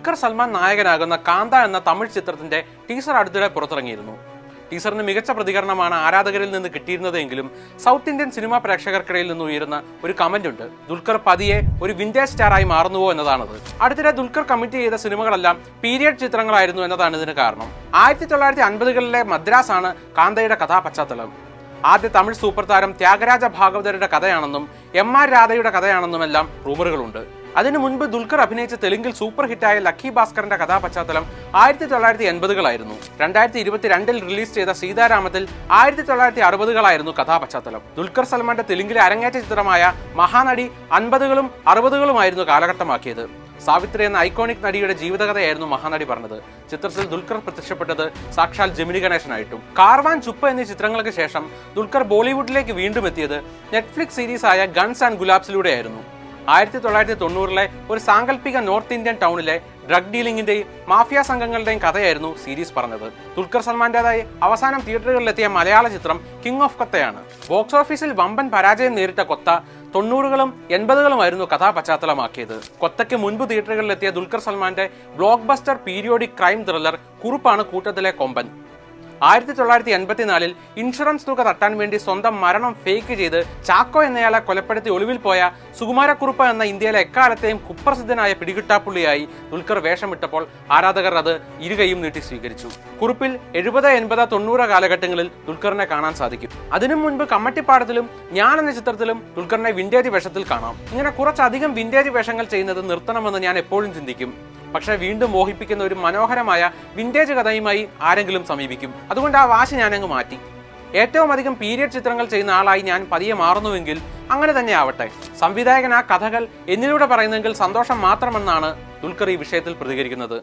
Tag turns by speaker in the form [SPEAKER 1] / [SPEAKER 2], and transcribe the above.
[SPEAKER 1] ദുൽഖർ സൽമാൻ നായകനാകുന്ന കാന്ത എന്ന തമിഴ് ചിത്രത്തിന്റെ ടീസർ അടുത്തിടെ പുറത്തിറങ്ങിയിരുന്നു. ടീസറിന് മികച്ച പ്രതികരണമാണ് ആരാധകരിൽ നിന്ന് കിട്ടിയിരുന്നതെങ്കിലും സൗത്ത് ഇന്ത്യൻ സിനിമാ പ്രേക്ഷകർക്കിടയിൽ നിന്ന് ഉയരുന്ന ഒരു കമന്റ് ഉണ്ട്. ദുൽഖർ പതിയെ ഒരു വിന്റേജ് സ്റ്റാറായി മാറുന്നുവോ എന്നതാണത്. അടുത്തിടെ ദുൽഖർ കമ്മിറ്റ് ചെയ്ത സിനിമകളെല്ലാം പീരിയഡ് ചിത്രങ്ങളായിരുന്നു എന്നതാണ് ഇതിന് കാരണം. 1950കളിലെ മദ്രാസ് ആണ് കാന്തയുടെ കഥാപശ്ചാത്തലം. ആദ്യ തമിഴ് സൂപ്പർ താരം ത്യാഗരാജ ഭാഗവതരുടെ കഥയാണെന്നും MR രാധയുടെ കഥയാണെന്നുമെല്ലാം റൂമറുകളുണ്ട്. അതിനു മുൻപ് ദുൽഖർ അഭിനയിച്ച തെലുങ്കിൽ സൂപ്പർ ഹിറ്റായ ലക്കി ഭാസ്കറിന്റെ കഥാപശ്ചാത്തലം 1980കളായിരുന്നു. 2022 റിലീസ് ചെയ്ത സീതാരാമത്തിൽ 1960കളായിരുന്നു കഥാപശ്ചാത്തലം. ദുൽഖർ സൽമാന്റെ തെലുങ്കിലെ അരങ്ങേറ്റ ചിത്രമായ മഹാനടി 50കളും 60കളുമായിരുന്നു കാലഘട്ടമാക്കിയത്. സാവിത്രി എന്ന ഐക്കോണിക് നടിയുടെ ജീവിതകഥയായിരുന്നു മഹാനടി പറഞ്ഞത്. ചിത്രത്തിൽ ദുൽഖർ പ്രത്യക്ഷപ്പെട്ടത് സാക്ഷാൽ ജെമിനി ഗണേശനായിട്ടും. കാർവാൻ ചുപ്പ എന്നീ ചിത്രങ്ങൾക്ക് ശേഷം ദുൽഖർ ബോളിവുഡിലേക്ക് വീണ്ടും എത്തിയത് നെറ്റ്ഫ്ലിക്സ് സീരീസായ ഗൺസ് ആൻഡ് ഗുലാബ്സിലൂടെയായിരുന്നു. 1990ലെ ഒരു സാങ്കല്പിക നോർത്ത് ഇന്ത്യൻ ടൗണിലെ ഡ്രഗ് ഡീലിംഗിന്റെയും മാഫിയ സംഘങ്ങളുടെയും കഥയായിരുന്നു സീരീസ് പറഞ്ഞത്. ദുൽഖർ സൽമാന്റേതായി അവസാനം തിയേറ്ററുകളിലെത്തിയ മലയാള ചിത്രം കിങ് ഓഫ് കൊത്തയാണ്. ബോക്സ് ഓഫീസിൽ വമ്പൻ പരാജയം നേരിട്ട കൊത്ത 90കളും 80കളുമായിരുന്നു കഥാപശ്ചാത്തലമാക്കിയത്. കൊത്തയ്ക്ക് മുൻപ് തിയേറ്ററുകളിലെത്തിയ ദുൽഖർ സൽമാന്റെ blockbuster periodic crime thriller കുറുപ്പാണ് കൂട്ടത്തിലെ കൊമ്പൻ. 1984 ഇൻഷുറൻസ് തുക തട്ടാൻ വേണ്ടി സ്വന്തം മരണം ഫേക്ക് ചെയ്ത് ചാക്കോ എന്നയാളെ കൊലപ്പെടുത്തി ഒളിവിൽ പോയ സുകുമാരക്കുറുപ്പ് എന്ന ഇന്ത്യയിലെ എക്കാലത്തെയും കുപ്രസിദ്ധനായ പിടികിട്ടാപ്പുള്ളിയായി ദുൽഖർ വേഷമിട്ടപ്പോൾ ആരാധകർ അത് ഇരുകൈയും നീട്ടി സ്വീകരിച്ചു. കുറുപ്പിൽ 70, 80, 90 കാലഘട്ടങ്ങളിൽ ദുൽഖറിനെ കാണാൻ സാധിക്കും. അതിനു മുൻപ് കമ്മട്ടിപ്പാടത്തിലും ഞാൻ എന്ന ചിത്രത്തിലും ദുൽഖറിനെ വിന്റേജ് വേഷത്തിൽ കാണാം. ഇങ്ങനെ കുറച്ചധികം വിന്റേജ് വേഷങ്ങൾ ചെയ്യുന്നത് നിർത്തണമെന്ന് ഞാൻ എപ്പോഴും ചിന്തിക്കും. പക്ഷേ വീണ്ടും മോഹിപ്പിക്കുന്ന ഒരു മനോഹരമായ വിന്റേജ് കഥയുമായി ആരെങ്കിലും സമീപിക്കും. അതുകൊണ്ട് ആ വാശി ഞാനങ്ങ് മാറ്റി. ഏറ്റവും അധികം പീരിയഡ് ചിത്രങ്ങൾ ചെയ്യുന്ന ആളായി ഞാൻ പതിയെ മാറുന്നുവെങ്കിൽ അങ്ങനെ തന്നെ ആവട്ടെ. സംവിധായകൻ ആ കഥകൾ എന്നിലൂടെ പറയുന്നെങ്കിൽ സന്തോഷം മാത്രമെന്നാണ് ദുൽഖർ ഈ വിഷയത്തിൽ പ്രതികരിക്കുന്നത്.